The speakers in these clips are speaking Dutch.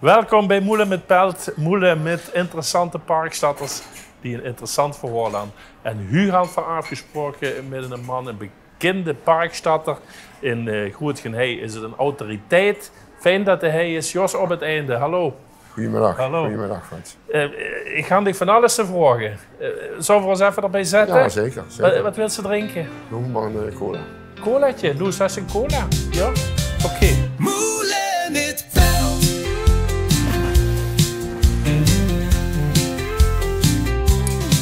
Welkom bij Moelen met Pelt. Moelen met interessante parkstatters die een interessant verhaal hebben. En Hugo van afgesproken met een man, een bekende parkstatter. In Groetgenhei is het een autoriteit. Fijn dat hij is. Jos op het einde. Hallo. Goedemiddag. Hallo. Goedemiddag, Frans. Ik ga dich van alles te vragen. Zullen we ons even erbij zetten? Ja, zeker. zeker. Wat wil ze drinken? Noem maar een cola. Colaatje? Doe eens een cola. Ja? Oké. Moelen met Pelt.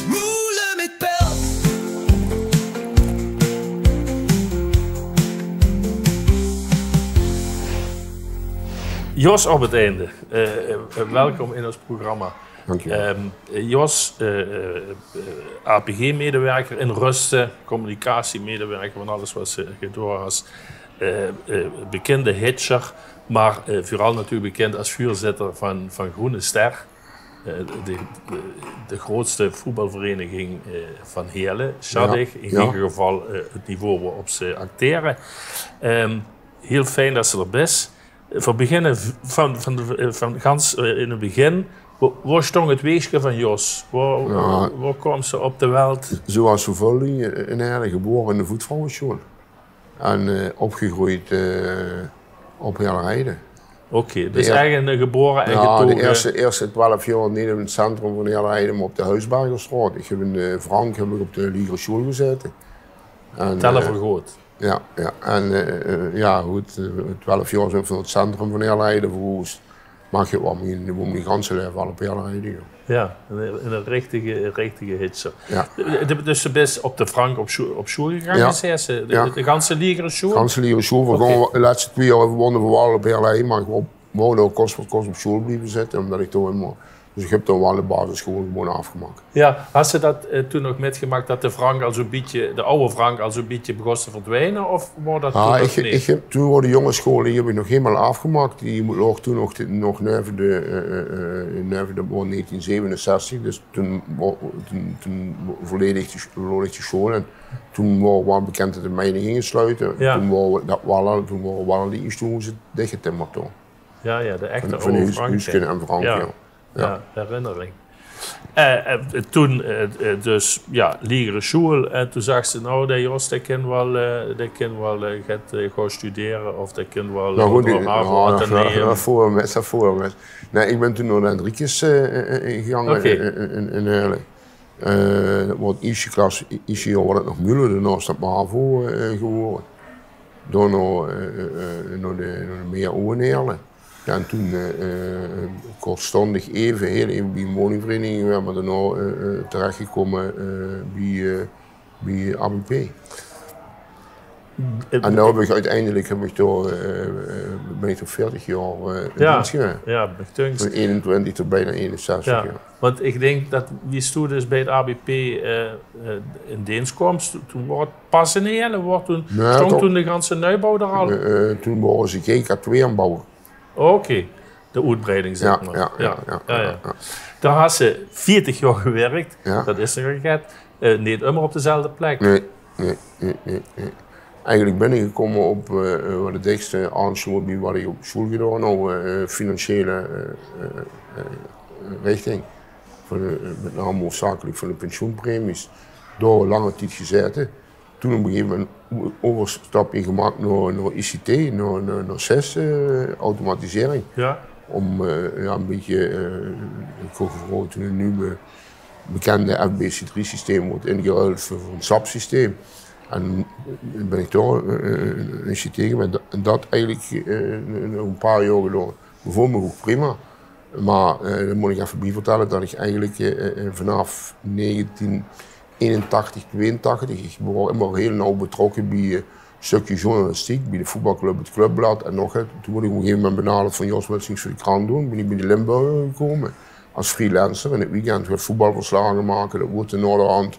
Moelen met Pelt. Jos op het einde. Welkom in ons programma. Dank je wel. Jos, APG-medewerker in Rusten, communicatiemedewerker van alles wat ze gedaan has. Bekende hitcher, maar vooral natuurlijk bekend als vuurzitter van Groene Ster. De grootste voetbalvereniging van Heerlen, Schadig. In ieder geval het niveau waarop ze acteren. Heel fijn dat ze er is. Voor beginnen van gans in het begin, waar stond het weesje van Jos? Waar kwam ze op de wereld? Zoals zoveel in Heerlen, geboren in de voetvrouwenschool. En opgegroeid op Heerlenheide. Oké, dus eigenlijk geboren en getogen. De eerste 12 jaar niet in het centrum van Heerlenheide, maar op de Huisbergerstraat. Ik heb in Frank op de Liegere School gezeten. Telvergroot. Ja. En ja, goed, 12 jaar zijn van het centrum van Heerlenheide verwoest. Mag je wel mijn ganse leven al op Heerlenheide. Ja, een richtige hitser. Ja. Dus ze is op de Frank op school gegaan, Ja. zei ze? Ja. De ganse Liegere School? De ganse Liegere School. We gaan de laatste 2 jaar wonen we wel op Heerlenheide, maar ik wou ook kost voor kost op school blijven zitten, omdat ik toen helemaal... Dus ik heb toen wel de basisschool gewoon afgemaakt. Ja, had ze dat toen nog metgemaakt dat de Frank al zo'n beetje, de oude Frank al zo'n beetje begon te verdwijnen? Of was dat toen nog niet? Toen waren de jonge scholen, die heb ik nog helemaal afgemaakt. Die lag toen nog neven de 1967, dus toen volledig de school. En toen waren we bekend dat de mijnen gingen sluiten. Ja. Toen waren wel die instoelen dichtgetimmerd. Ja, de echte van oude Frank. Huisken en Frank, ja. Ja, herinnering. Toen dus, ja, Liegere School. En toen zag ze, nou, dat Jos, dat kan wel gaan studeren. Of dat kan wel... voormes. Nee, ik ben toen naar de Hendrikjes gegaan in Heerlen. Dat wordt ietsje klas, ietsje jaar wordt het nog Muller, daarna is dat MAVO geworden. Daarna naar de meer Owen Heerlen. Ja, en toen kortstondig heel even bij een woningvereniging, maar daarna terechtgekomen bij ABP. En nu heb ik uiteindelijk ben ik tot 40 jaar in dienst geweest. Ja, van 21 tot bijna 61 ja. jaar. Want ik denk dat wie stond dus bij het ABP in dienst kwam, toen was het pas in Heerlen, toen de ganse nieuwbouw er al? Toen waren ze GK2 aan bouwen. Oké, de uitbreiding zeg maar. Ja. Daar had ze 40 jaar gewerkt, dat is er gekend. Niet immer op dezelfde plek. Nee. Eigenlijk ben ik gekomen op de dichtste aansluit bij wat ik op school gedaan heb, financiële richting. Met name hoofdzakelijk van de pensioenpremies. Door lange tijd gezeten. Toen op een gegeven moment een overstapje gemaakt naar ICT, naar CES, automatisering. Ja. Om een beetje, ik hoor toen een nieuwe bekende FBC3-systeem wordt ingeruild voor een SAP-systeem. En ben ik daar een ICT geweest en dat eigenlijk een paar jaar gedaan. Bevoel me ook prima. Maar dan moet ik even bij vertellen dat ik eigenlijk vanaf 1981, 82, ik was immer heel nauw betrokken bij een stukje journalistiek, bij de voetbalclub, het clubblad en nog het. Toen word ik op een gegeven moment benaderd van Jos, wat voor de krant doen. Ben ik bij de Limburger gekomen als freelancer. In het weekend werd voetbalverslagen maken, dat wordt in Noorderhand.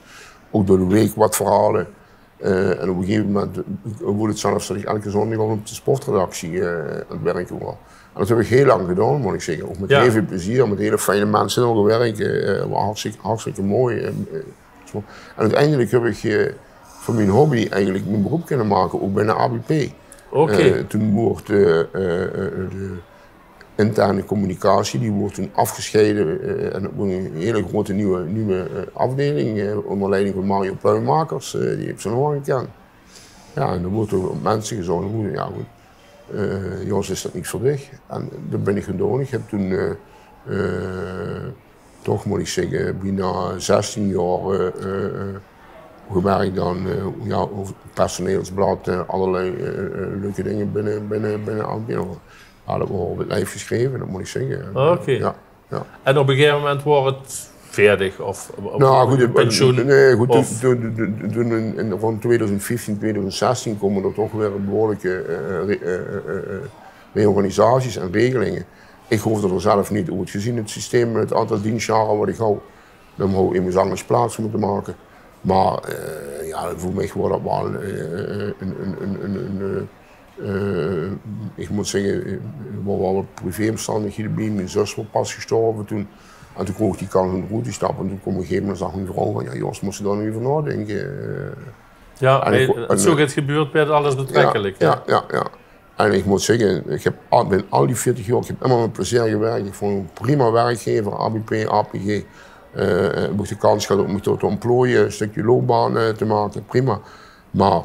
Ook door de week wat verhalen. En op een gegeven moment wordt het zelfs dat ik elke zondag op de sportredactie aan het werken was. En dat heb ik heel lang gedaan, moet ik zeggen. Ook met heel veel plezier, met hele fijne mensen gewerkt. Hartstikke mooi. En uiteindelijk heb ik van mijn hobby eigenlijk mijn beroep kunnen maken, ook bij de ABP. Toen wordt interne communicatie, die wordt toen afgescheiden en op een hele grote nieuwe afdeling onder leiding van Mario Pluimakers, die heeft zijn oren gekend. Ja, en dan wordt er op mensen gezorgd. Ja, goed. Jos, is dat niks voor dich? En dan ben ik gedaan. Ik heb toen toch moet ik zeggen, bijna 16 jaar gewerkt dan over het personeelsblad, allerlei leuke dingen binnen afdeling. Ja, dat wordt op het lijf geschreven, dat moet ik zeggen. Oké. Ja. En op een gegeven moment wordt het veerdig of nou, goed, pensioen? Nee, goed, of... toen van 2015, 2016 komen er toch weer behoorlijke reorganisaties en regelingen. Ik hoefde er zelf niet over het gezien, het systeem met het aantal dienstjaren wat ik hou. Dan moet ik immers anders plaats moeten maken. Maar ja, voor mij wordt dat wel ik moet zeggen, er waren wel privéomstandigheden bij. Mijn zus was pas gestorven toen. En toen kreeg die kans om de route te stappen. En toen kwam op een gegeven moment zag mijn vrouw van, ja Jos, moest je daar nu over nadenken. Ja, zo het gebeurt bij alles betrekkelijk. Ja. En ik moet zeggen, ik heb ben al die 40 jaar, ik heb helemaal met plezier gewerkt. Ik vond een prima werkgever, ABP, APG. Ik heb de kans gehad om me te ontplooien, een stukje loopbaan te maken, prima. Maar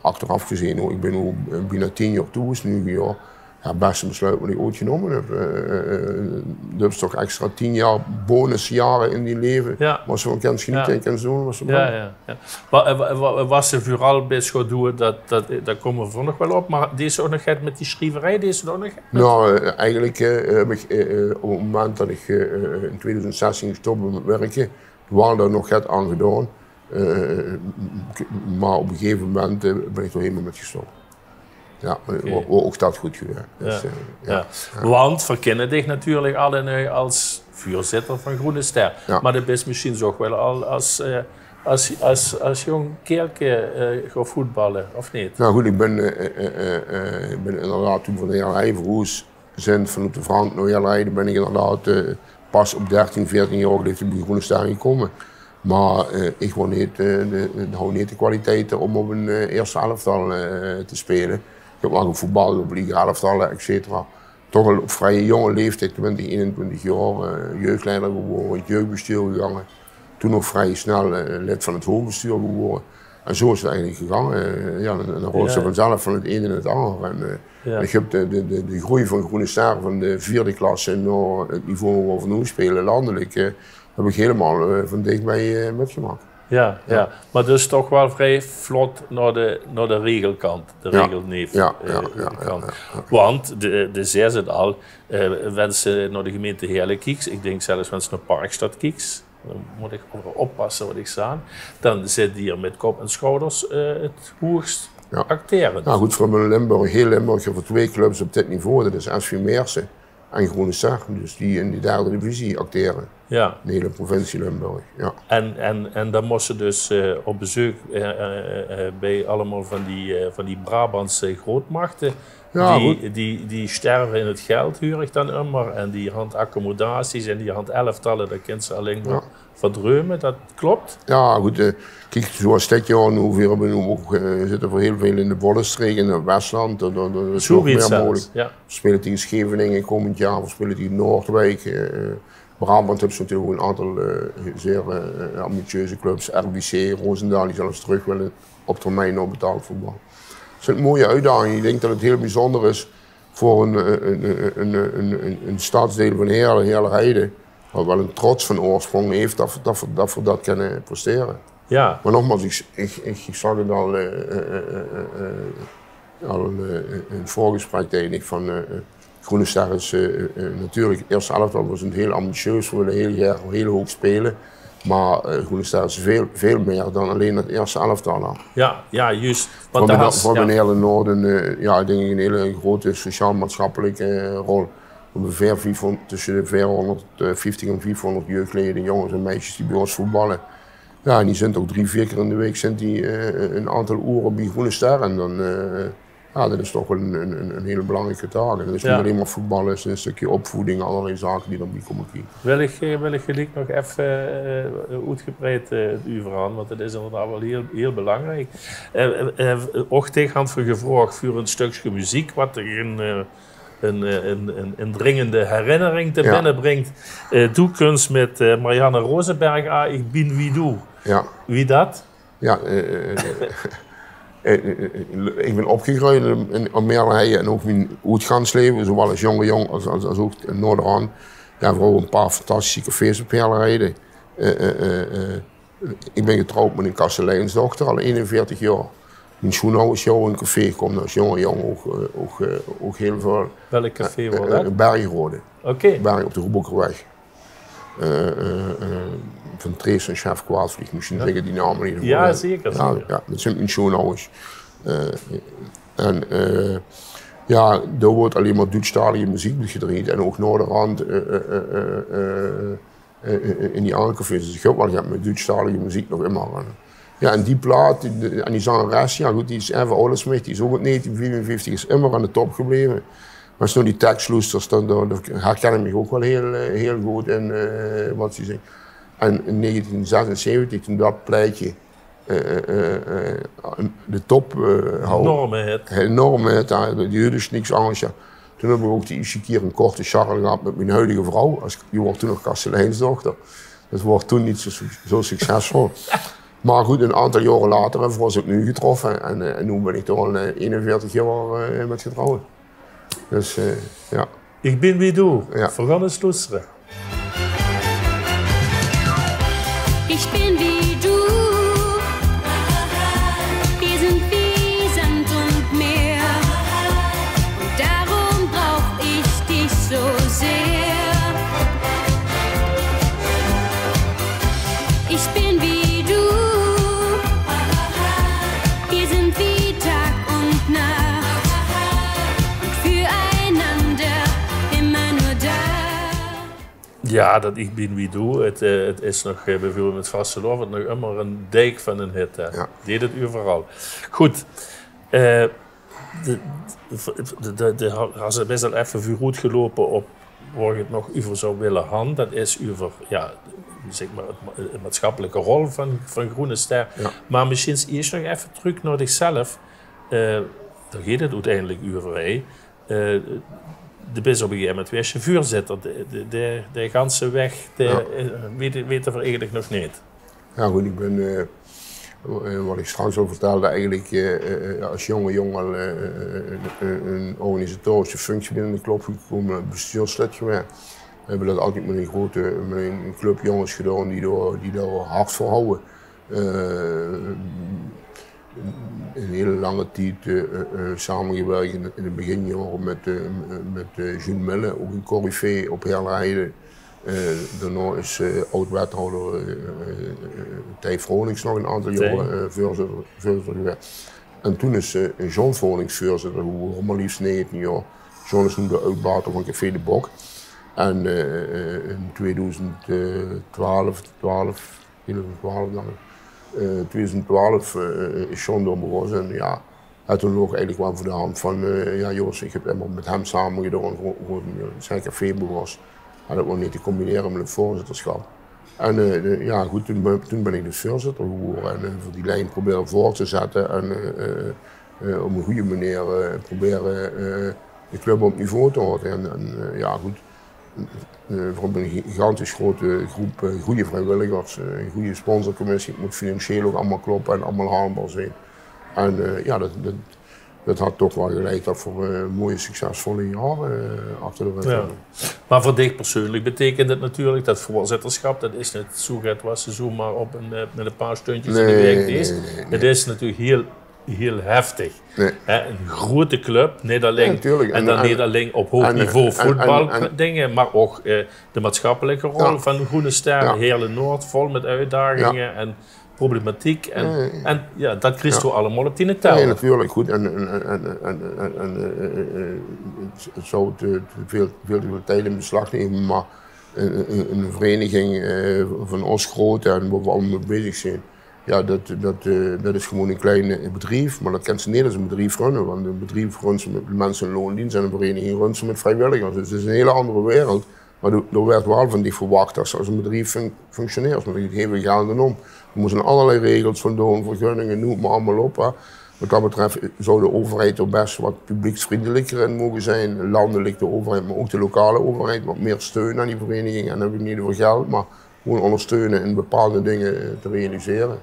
achteraf gezien, ik ben nu bijna 10 jaar toe, is nu een jaar. Ja, het beste besluit wat ik ooit genomen heb. Dat is toch extra 10 jaar bonusjaren in die leven. Ja. Maar zo kan genieten en kan doen, was het ja. Was ze vooral bij school daar komen we voor nog wel op. Maar deze ook nog met die schrijverij, deze ook nog? Nou, eigenlijk heb ik op het moment dat ik in 2016 gestopt met werken, waren er nog het aan gedaan. Maar op een gegeven moment ben ik er helemaal met gestopt. Ja, ook dat goed gewerkt. Dus, ja. Want verkennen dich natuurlijk alle als voorzitter van Groene Ster. Ja. Maar dat is misschien zo wel al als jong kereltje gaan voetballen, of niet? Nou goed, ik ben inderdaad toen van de heer Verhoes zijn vanuit de Frank naar Heerlijden ben ik inderdaad pas op 13, 14 jaar geleden bij Groene Ster gekomen. Maar ik hou niet de kwaliteiten om op een eerste elftal te spelen. Ik heb lang gevoetbald op liga elftallen, et cetera. Toch al op vrij jonge leeftijd, 20, 21 jaar, jeugdleider geworden, het jeugdbestuur gegaan. Toen nog vrij snel lid van het hoofdbestuur geworden. En zo is het eigenlijk gegaan. En dan rolt ze vanzelf van het een in het ander. En ik heb de groei van Groene Ster van de 4e klasse naar het niveau waar we nu spelen, landelijk, heb ik helemaal van dichtbij metgemaakt. Ja, maar dus toch wel vrij vlot naar de regelkant, de regelneef. Kant. Want, de zei het al, wensen naar de gemeente Heerlen kieks, ik denk zelfs wensen naar Parkstad kieks, dan moet ik oppassen wat ik zeg, dan zit hier met kop en schouders het hoogst acteren. Nou goed, voor Limburg, heel Limburg, voor 2 clubs op dit niveau, dat is SV Meersen en Groene Ster, dus die in die 3e divisie acteren. Ja. De hele provincie Limburg. Ja. En dan moesten dus op bezoek bij allemaal van die Brabantse grootmachten. Ja, die sterven in het geld, huur ik dan immer. En die handaccommodaties en die handelftallen, dat kent ze alleen maar verdreumen. Dat klopt? Ja, goed. Kijk, zoals dit jaar nu weer we zitten voor heel veel in de Bollenstreek in het Westland. Dat is nog meer mogelijk. Ja. We spelen tegen Scheveningen komend jaar, we spelen tegen Noordwijk. Brabant heeft natuurlijk een aantal zeer ambitieuze clubs. RBC, Roosendaal, die zelfs terug willen op termijn naar betaald voetbal. Het is een mooie uitdaging. Ik denk dat het heel bijzonder is voor een stadsdeel van Heerlen, wat wel een trots van oorsprong heeft, dat we dat kunnen presteren. Ja. Maar nogmaals, ik zag het al in het voorgesprek tegen van Groene Ster is natuurlijk, het eerste elftal was heel ambitieus, we willen heel hoog spelen. Maar Groene Ster is veel meer dan alleen het eerste elftal. Ja, juist. Voor meneer Noorden, ik denk een hele grote sociaal-maatschappelijke rol. We hebben tussen de 450 en 500 jeugdleden, jongens en meisjes die bij ons voetballen. Ja, en die zijn ook 3-4 keer in de week een aantal uren bij Groene Ster. En dan, dat is toch wel een hele belangrijke taak. Dat is niet alleen maar voetballen, het is een stukje opvoeding, allerlei zaken die erbij komen kijken. Wil ik gelijk nog even uitgebreid u verhalen, want dat is inderdaad wel heel belangrijk. Ook tegen van gevraagd voor een stukje muziek, wat er een dringende herinnering te binnen brengt. Doe kunst met Marianne Rosenberg. Ik ben wie doe. Ja. Wie dat? Ja, ik ben opgegroeid in Meerderheide en ook mijn uitgaansleven, zowel als jonge jong als ook in Noorderhand. Ja, vooral een paar fantastische cafés op Meerderheide. Ik ben getrouwd met een kasteleinsdochter, al 41 jaar. Mijn schoenhouders jou in een café komt als jonge jong ook heel veel. Welk café was dat? Bergrode. Oké. Berg op de Roeboekerweg. Van Trees en Chef Kwaadsvlieg, misschien zeggen die namen niet. Ja, zeker. Ja, dat zijn mijn schoonhouders. Ja, daar wordt alleen maar Duitsstalige muziek gedraaid en ook Noorderhand in die aancafés. Dus ik heb wel met Duitsstalige muziek nog immer. Ja, en die plaat, en die zangeres, ja goed, die is Eva Ollesmith, die is ook uit 1954, is immer aan de top gebleven. Maar als je nou die tekstloesters, dan herken ik me ook wel heel goed in wat ze zeggen. En in 1976, toen dat pleitje de top enorme hit, die hadden niks anders. Ja. Toen heb ik ook die eerste keer een korte charre gehad met mijn huidige vrouw. Die was toen nog kasteleinsdochter. Dat was toen niet zo succesvol. Maar goed, een aantal jaren later hebben we ons opnieuw getroffen. En nu ben ik toch al 41 jaar met getrouwd. Dus ja. Ik ben wie du. Ja. We gaan eens luisteren. Ich bin wie du, wir sind wie Sand und Meer, und darum brauch ich dich so sehr. Ich bin wie du, wir sind wie Tag und Nacht, und füreinander immer nur da. Ja, dat ik ben wie doe. Het is nog bijvoorbeeld met Vastelovend nog immer een dijk van een hit. Ja. Deed het overal. Goed. Als het best wel even voor goed gelopen op waar je het nog over zou willen gaan, dat is over ja, zeg maar het maatschappelijke rol van Groene Ster. Ja. Maar misschien eerst nog even terug naar zichzelf. Daar gaat het uiteindelijk over. De best op een gegeven moment weer chauffeurzitter. De ganse weg, weten we eigenlijk nog niet. Ja goed, ik ben, wat ik straks al vertelde, eigenlijk als jonge jongen een organisatorische functie binnen de club gekomen, bestuurslid gewerkt. We hebben dat altijd met een club jongens gedaan die daar hard voor houden. Een hele lange tijd samengewerkt in het beginjaren met Jules Mille, ook een corrivee op Heerlijde. Daarna is oud-wethouder Thij Fronings nog een aantal jaren voorzitter geweest. En toen is John Fronings voorzitter geworden, maar liefst 19 jaar. John is nu de uitbater van Café de Bok. En in 2012 is John door begonnen en ja, hij toen ook eigenlijk wel voor de hand van ja Joost, ik heb helemaal met hem samen gedaan, gewoon zijn café was. Had ik wel niet te combineren met het voorzitterschap. En ja goed, toen ben ik dus voorzitter geworden en voor die lijn proberen voor te zetten en op een goede manier proberen de club op niveau te houden. En ja goed. Voor een gigantisch grote groep goede vrijwilligers, een goede sponsorcommissie. Het moet financieel ook allemaal kloppen en allemaal haalbaar zijn. En ja, dat had toch wel geleid tot voor mooie, succesvolle jaren achter de rug. Ja. Maar voor dich persoonlijk betekent het natuurlijk dat voorzitterschap, dat is niet zo gaat was ze zomaar op met een paar stuntjes in de week is. Het is natuurlijk heel heftig. Nee. Een grote club, niet alleen, niet alleen op hoog niveau voetbaldingen, maar ook de maatschappelijke rol van Groene Ster, hele Noord, vol met uitdagingen en problematiek. En ja, dat krijgt we allemaal op die tel. Nee, natuurlijk, goed. En het zou te veel tijd in beslag nemen, maar een vereniging van ons grootte en waar we allemaal mee bezig zijn. Ja, dat is gewoon een klein bedrijf, maar dat kan ze niet als een bedrijf runnen. Want een bedrijf runt ze met mensen in loondienst en een vereniging runt ze met vrijwilligers. Dus het is een hele andere wereld. Maar er werd wel van die verwacht als een bedrijf functioneert. Want het geven geld om. Er moeten allerlei regels van doen, vergunningen, noem maar allemaal op. Hè. Wat dat betreft zou de overheid er best wat publieksvriendelijker in mogen zijn. Landelijk de overheid, maar ook de lokale overheid. Wat meer steun aan die vereniging. En dan heb ik niet over geld, maar gewoon ondersteunen in bepaalde dingen te realiseren.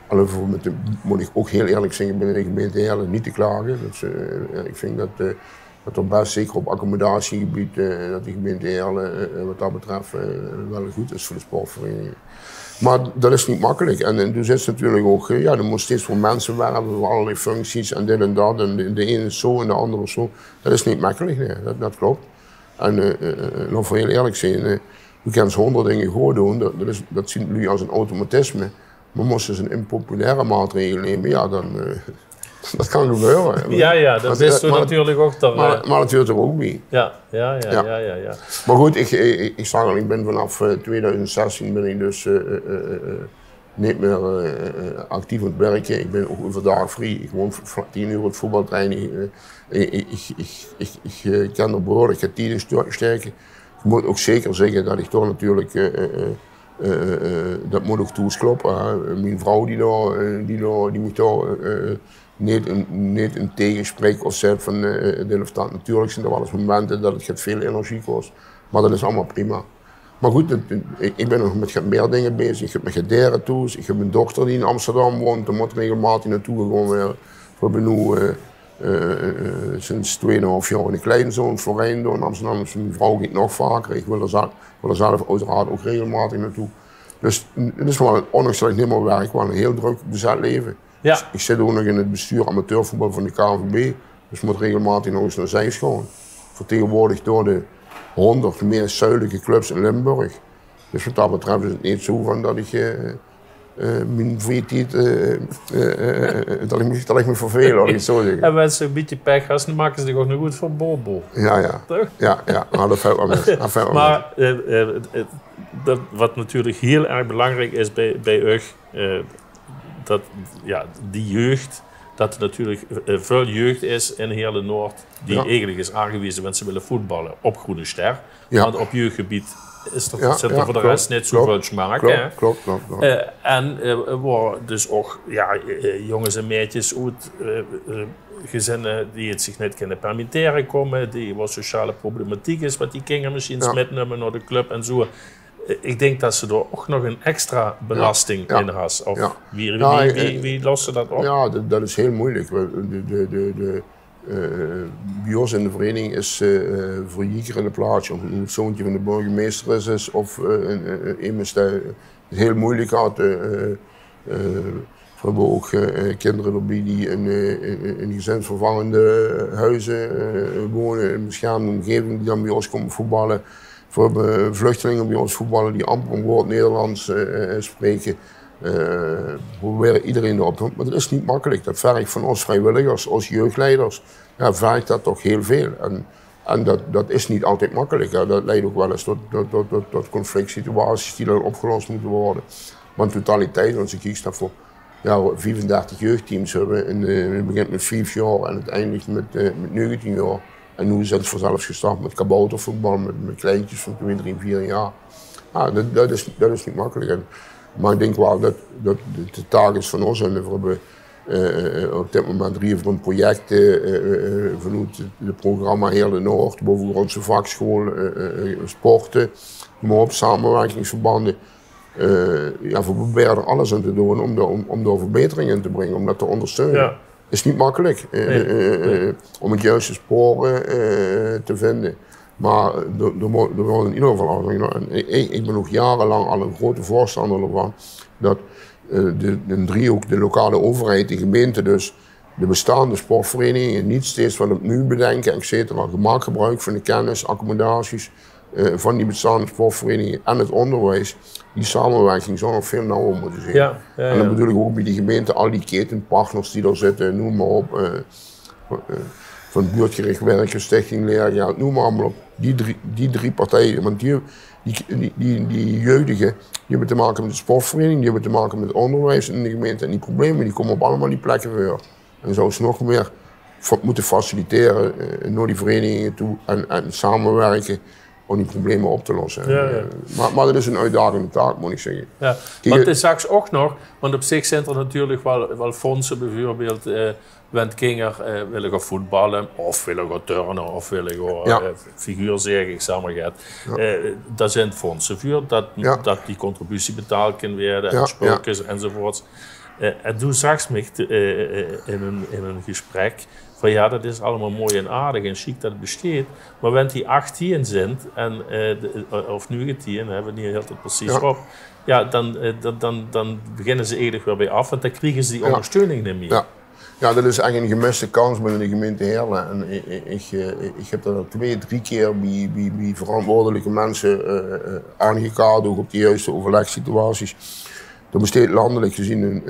Alleen moet ik ook heel eerlijk zeggen, binnen de gemeente Heerlen niet te klagen. Dus, ik vind dat er best zeker op accommodatiegebied, dat de gemeente Heerlen wat dat betreft wel goed is voor de sportverenigingen. Maar dat is niet makkelijk. En dus is het natuurlijk ook, er moet steeds voor mensen werken, voor allerlei functies en dit en dat. En de ene is zo en de andere is zo. Dat is niet makkelijk, nee, dat klopt. En nog voor heel eerlijk zijn, we kunnen 100 dingen goed doen, dat zien jullie als een automatisme. Maar moesten ze een impopulaire maatregel nemen, ja, dan dat kan gebeuren. Ja, dat is zo natuurlijk ook. Maar dat hoort er ook bij. Ja. Maar goed, ik ben vanaf 2016 ben ik dus niet meer actief aan het werken. Ik ben ook overdag vrij. Ik woon 10 uur op het voetbaltraining. Ik kan er behoorlijk het tijden steken. Ik moet ook zeker zeggen dat ik toch natuurlijk dat moet ook toeskloppen. Mijn vrouw die moet toch niet een tegenspreek of zeggen van dit of dat. Natuurlijk zijn er wel eens momenten dat het veel energie kost, maar dat is allemaal prima. Maar goed, ik ben nog met meer dingen bezig. Ik heb mijn gederen toe. Ik heb een dochter die in Amsterdam woont, daar moet regelmatig naartoe gegaan worden. We hebben nu sinds 2,5 jaar een kleinzoon voorheen door in Amsterdam. Dus mijn vrouw gaat nog vaker. Ik wil er zelf uiteraard ook regelmatig naartoe. Dus het is wel, ondanks dat ik niet meer werk, wel een heel druk bezet leven. Ja. Ik zit ook nog in het bestuur amateurvoetbal van de KNVB. Dus ik moet regelmatig nog eens naar Zeist gaan. Vertegenwoordigd door de 100 meest zuidelijke clubs in Limburg. Dus wat dat betreft is het niet zo van dat ik mijn vrije tijd dat ik me verveel, laat ik het zo zeggen. En als ze een beetje pech hebben, dan maken ze zich ook nog goed voor Bobo. Ja. Toch? Ja, maar dat valt wel mee. Maar wat natuurlijk heel erg belangrijk is bij UG, dat die jeugd, dat er natuurlijk veel jeugd is in Heerlen Noord die eigenlijk is aangewezen want ze willen voetballen op Groene Ster. Ja. Want op jeugdgebied zit er voor de rest niet zoveel smaak. Klopt. En waar dus ook jongens en meisjes uit gezinnen die het zich niet kunnen permitteren komen, die wat sociale problematiek is, wat die kinderen misschien metnemen naar de club en zo. Ik denk dat ze er ook nog een extra belasting in has. Of wie lost ze dat op? Ja, dat is heel moeilijk. Bij ons in de vereniging is voor Jiker in de plaatsje, of het zoontje van de burgemeester is of iemand die het heel moeilijk had. We hebben ook kinderen erbij die in gezinsvervangende huizen wonen, in een beschermde omgeving, die dan bij ons komen voetballen. We hebben vluchtelingen bij ons voetballen die amper een woord Nederlands spreken. We proberen iedereen erop te doen, maar dat is niet makkelijk. Dat vergt van ons vrijwilligers, als jeugdleiders, vergt dat toch heel veel. En dat is niet altijd makkelijk. Dat leidt ook wel eens tot conflict situaties die dan opgelost moeten worden. Maar in totaliteit, als ik kies daarvoor 35 jeugdteams hebben, en het begint met 5 jaar en het eindigt met 19 jaar. En nu is het vanzelfs gestart met kaboutervoetbal, met kleintjes van 2, 3, 4 jaar. Dat is niet makkelijk. Maar ik denk wel dat de taak is van ons. En we hebben op dit moment 3 of 4 projecten vanuit het programma Heerlen Noord, bovengrondse vakschool, sporten, maar op samenwerkingsverbanden. We proberen er alles aan te doen om daar verbeteringen in te brengen, om dat te ondersteunen. Ja. Het is niet makkelijk om het juiste sporen te vinden. Maar er wordt in ieder geval, ik ben nog jarenlang al een grote voorstander ervan, dat de driehoek, de lokale overheid, de gemeente dus, de bestaande sportverenigingen niet steeds wat opnieuw bedenken, etc. Gemaakt gebruik van de kennis, accommodaties van die bestaande sportverenigingen en het onderwijs. Die samenwerking zou nog veel nauwer moeten zijn. En dan bedoel ik ook bij die gemeente, al die ketenpartners die er zitten, noem maar op. Van buurtgericht werken, stichting leergeld, noem maar allemaal op. Die drie partijen, want die jeugdigen, die hebben te maken met de sportvereniging, die hebben te maken met het onderwijs in de gemeente. En die problemen die komen op allemaal die plekken weer. En zou ze nog meer moeten faciliteren naar die verenigingen toe en samenwerken. om die problemen op te lossen. Ja, ja. Maar dat is een uitdagende taak, moet ik zeggen. Ja. Maar het is straks ook nog, want op zich zijn er natuurlijk wel fondsen, bijvoorbeeld Wend Kinger wil gaan voetballen, of wil gaan turnen, of wil gaan figuur zeggen, ik zeg maar het. Daar zijn fondsen voor, dat die contributie betaald kan worden, en spulkjes enzovoorts. En toen straks me in een gesprek van ja, dat is allemaal mooi en aardig en chic dat het besteedt, maar wanneer die 18 zijn, of 19, hebben we het niet heel precies op, ja, dan beginnen ze eigenlijk weer bij af, want dan krijgen ze die ondersteuning niet meer. Ja, dat is eigenlijk een gemiste kans binnen de gemeente Heerlen. En ik heb dat 2-3 keer bij verantwoordelijke mensen aangekaart, ook op de juiste overlegssituaties. Er besteedt landelijk gezien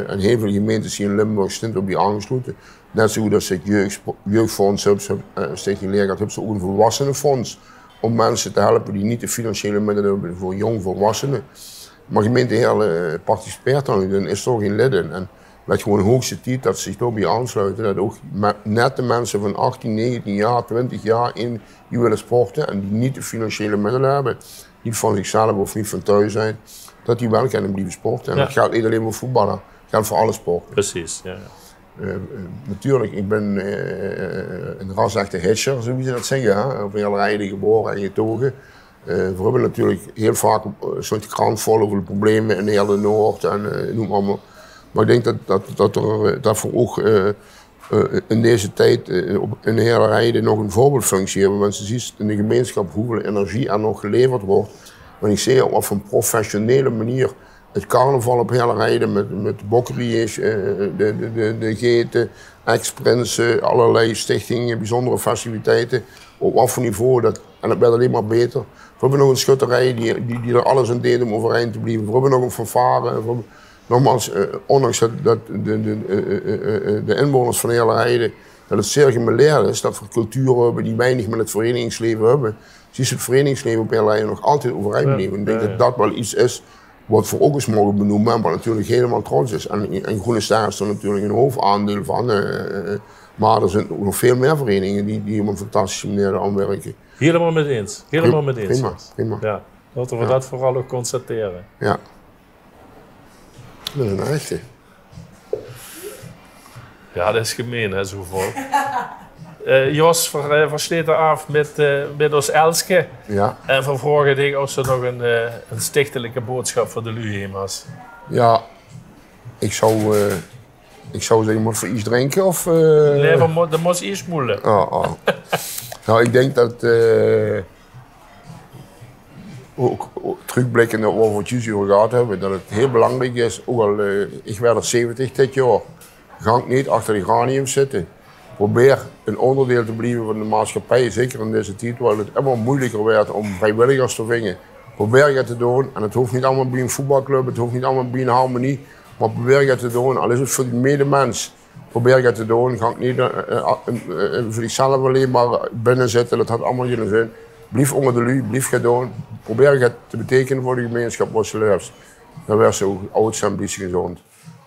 een heel veel gemeentes hier in Limburg zijn op die aangesloten. Net zo goed als het jeugdfonds, Stichting Leergeld, hebben ze ook een volwassenenfonds. Om mensen te helpen die niet de financiële middelen hebben voor jong volwassenen. Maar gemeente Heerlen participeert dan niet en is toch geen lid in. En met gewoon de hoogste tijd dat ze zich daarbij aansluiten. Dat ook net de mensen van 18, 19 jaar, 20 jaar in die willen sporten en die niet de financiële middelen hebben. Niet van zichzelf of niet van thuis zijn. Dat die wel kunnen blijven sporten. En dat geldt niet alleen voor voetballen, dat geldt voor alle sporten. Precies, ja. Natuurlijk, ik ben een rasechte hitcher, zoals ze dat zeggen. Hè? Op hele rijden geboren en getogen. We hebben natuurlijk heel vaak zo'n krant vol over de problemen in de hele Noord en noem allemaal. Maar ik denk dat we ook in deze tijd in de hele rijden nog een voorbeeldfunctie hebben. Want je ziet in de gemeenschap hoeveel energie er nog geleverd wordt. Want ik zie op wat voor een professionele manier het carnaval op hele rijden met bokkeries, de geten, ex-prinsen, allerlei stichtingen, bijzondere faciliteiten. Op wat voor niveau, en dat werd alleen maar beter. We hebben nog een schutterij die er alles aan deed om overeind te blijven. We hebben nog een fanfare. Nogmaals, ondanks dat de inwoners van hele rijden, dat het zeer gemeleerd is, dat we cultuur hebben die weinig met het verenigingsleven hebben, zie je het verenigingsleven op hele rijden nog altijd overeind blijven. Ik denk dat dat wel iets is wat we ook eens mogen benoemen en wat natuurlijk helemaal trots is. En Groene Ster is er natuurlijk een hoofdaandeel van. Maar er zijn ook nog veel meer verenigingen die op een fantastische manier aanwerken. Helemaal met eens. Helemaal met eens. Prima. Ja, laten we dat vooral ook constateren. Ja. Dat is een echte. Ja, dat is gemeen, hè, zo vol. Jos versteed er af met ons Elske. Ja. En vervolgens denk ik of ze nog een stichtelijke boodschap voor de Luheem was. Ja, ik zou zeggen, moet voor iets drinken of... Nee, dat moest iets moeilijk. Nou, ik denk dat... ook terugblikkend op wat jullie over gehad hebben, dat het heel belangrijk is, ook al ik werd er 70 dit jaar, ga ik niet achter de granium zitten. Probeer een onderdeel te blijven van de maatschappij, zeker in deze tijd waar het immer moeilijker werd om vrijwilligers te vinden. Probeer het te doen en het hoeft niet allemaal bij een voetbalclub, het hoeft niet allemaal bij een harmonie, maar probeer het te doen, al is het voor de medemens. Probeer het te doen, ga ik niet voor zichzelf alleen maar binnen zitten, dat had allemaal geen zin. Blijf onder de lui, blijf het doen. Probeer het te betekenen voor de gemeenschap wat ze leeft. Dan werd ze ook oud en blijf gezond.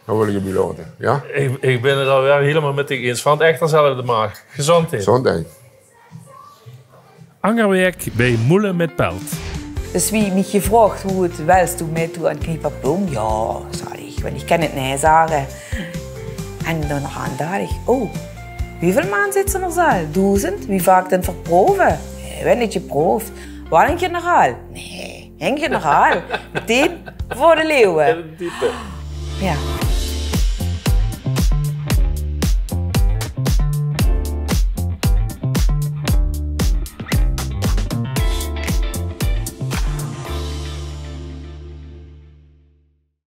Dat wil ik je bij laten. Ja? Ik ben het alweer helemaal met je eens. Van het echt dezelfde maag. Gezondheid. Gezondheid. Angerwerk bij Moelen met Pelt. Dus wie mich gevraagd hoe het welst du met aan Knieperbloem? Ja, zei ik, want ik kan het niet zeggen. En dan dacht ik, oh, hoeveel maanden zit ze er al? 1000? Wie vaak dan verproeven? Wenn niet geproefd. Waar een generaal? Nee, een generaal. Meteen voor de leeuwen. Ja.